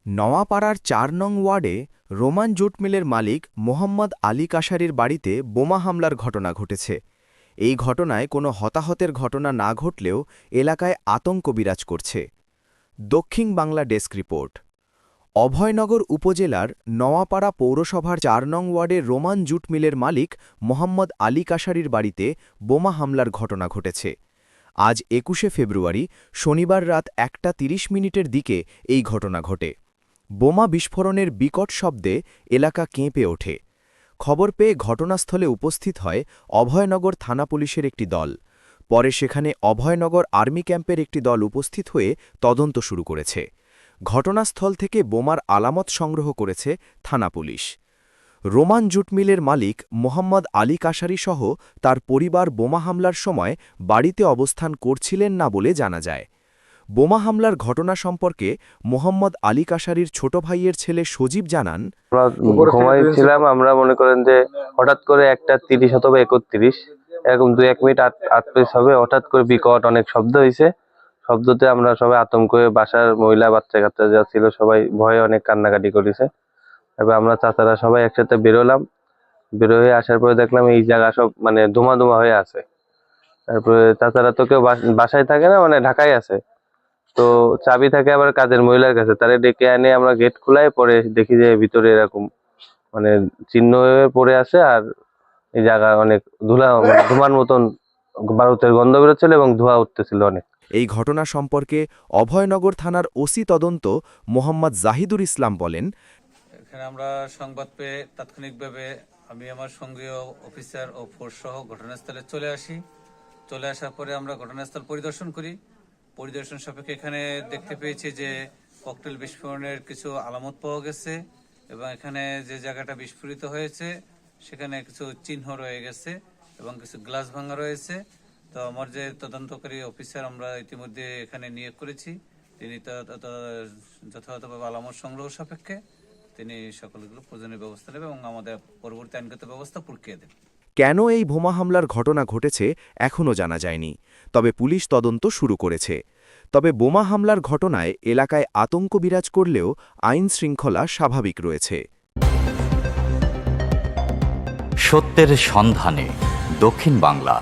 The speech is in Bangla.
নওয়াপাড়ার ৪ নং ওয়ার্ডে রোমান জুট মিলের মালিক মোহাম্মদ আলী কাশারির বাড়িতে বোমা হামলার ঘটনা ঘটেছে। এই ঘটনায় কোনো হতাহতের ঘটনা না ঘটলেও এলাকায় আতঙ্ক বিরাজ করছে। দক্ষিণ বাংলা ডেস্ক রিপোর্ট। অভয়নগর উপজেলার নওয়াপাড়া পৌরসভার ৪ নং ওয়ার্ডের রোমান জুট মিলের মালিক মোহাম্মদ আলী কাশারির বাড়িতে বোমা হামলার ঘটনা ঘটেছে। আজ ২১শে ফেব্রুয়ারি শনিবার রাত ১টা ৩০ মিনিটের দিকে এই ঘটনা ঘটে। বোমা বিস্ফোরণের বিকট শব্দে এলাকা কেঁপে ওঠে। খবর পেয়ে ঘটনাস্থলে উপস্থিত হয় অভয়নগর থানা পুলিশের একটি দল। পরে সেখানে অভয়নগর আর্মি ক্যাম্পের একটি দল উপস্থিত হয়ে তদন্ত শুরু করেছে। ঘটনাস্থল থেকে বোমার আলামত সংগ্রহ করেছে থানা পুলিশ। রোমান জুট মিলের মালিক মোহাম্মদ আলী কাশারি সহ তার পরিবার বোমা হামলার সময় বাড়িতে অবস্থান করছিলেন না বলে জানা যায়। বোমা হামলার ঘটনা সম্পর্কে মোহাম্মদ আলী কাশারির ছোট ভাইয়ের ছেলে সজীব জানান, ঘুমাইছিলাম, আমরা মনে করেন যে হঠাৎ করে 1টা 30 অথবা 31 এরকম 2-1 মিনিট আটপিস হবে, হঠাৎ করে বিকট অনেক শব্দ হয়েছে। শব্দতে আমরা সবাই আতঙ্ক হয়ে বাসার মহিলা বাচ্চা কাচ্চা যা ছিল সবাই ভয়ে অনেক কান্নাকাটি করেছে। এবার আমরা চাচারা সবাই একসাথে বেরোলাম। বের হয়ে আসার পরে দেখলাম এই জায়গা সব মানে ধুমা ধুমা হয়ে আছে। তারপরে চাচারা তো কেউ বাসায় থাকে না, মানে ঢাকায় আছে। তো চাবি থাকে আবার কাজের মহিলার কাছে, তারে ডেকে এনে আমরা গেট খোলাই, পরে দেখি যে ভিতরে এরকম মানে চিহ্ন হয়ে পড়ে আছে, আর এই জায়গা অনেক ধুমার মতন বারুদের গন্ধ বেরোচ্ছিল এবং ধোঁয়া উঠতেছিল অনেক। এই ঘটনা সম্পর্কে অভয়নগর থানার ওসি তদন্ত মোহাম্মদ জাহিদুর ইসলাম বলেন, এখানে আমরা সংবাদ পেয়ে তাৎক্ষণিকভাবে আমি আমার সঙ্গীয় অফিসার ও ফোর্স সহ ঘটনাস্থলে চলে আসি। চলে আসার পরে আমরা ঘটনাস্থল পরিদর্শন করি। পরিদর্শন সাপেক্ষে এখানে দেখতে পেয়েছি যে ককটেল বিস্ফোরণের কিছু আলামত পাওয়া গেছে এবং এখানে যে জায়গাটা বিস্ফোরিত হয়েছে সেখানে কিছু চিহ্ন রয়ে গেছে এবং কিছু গ্লাস ভাঙা রয়েছে। তো আমার যে তদন্তকারী অফিসার আমরা ইতিমধ্যে এখানে নিয়োগ করেছি, তিনি যথাযথভাবে আলামত সংগ্রহ সাপেক্ষে তিনি সকলগুলো প্রয়োজনীয় ব্যবস্থা নেবেন এবং আমাদের পরবর্তী আইনগত ব্যবস্থা প্রক্রিয়া দেবেন। কেন এই বোমা হামলার ঘটনা ঘটেছে এখনও জানা যায়নি, তবে পুলিশ তদন্ত শুরু করেছে। তবে বোমা হামলার ঘটনায় এলাকায় আতঙ্ক বিরাজ করলেও আইন শৃঙ্খলা স্বাভাবিক রয়েছে। সত্যের সন্ধানে দক্ষিণ বাংলা।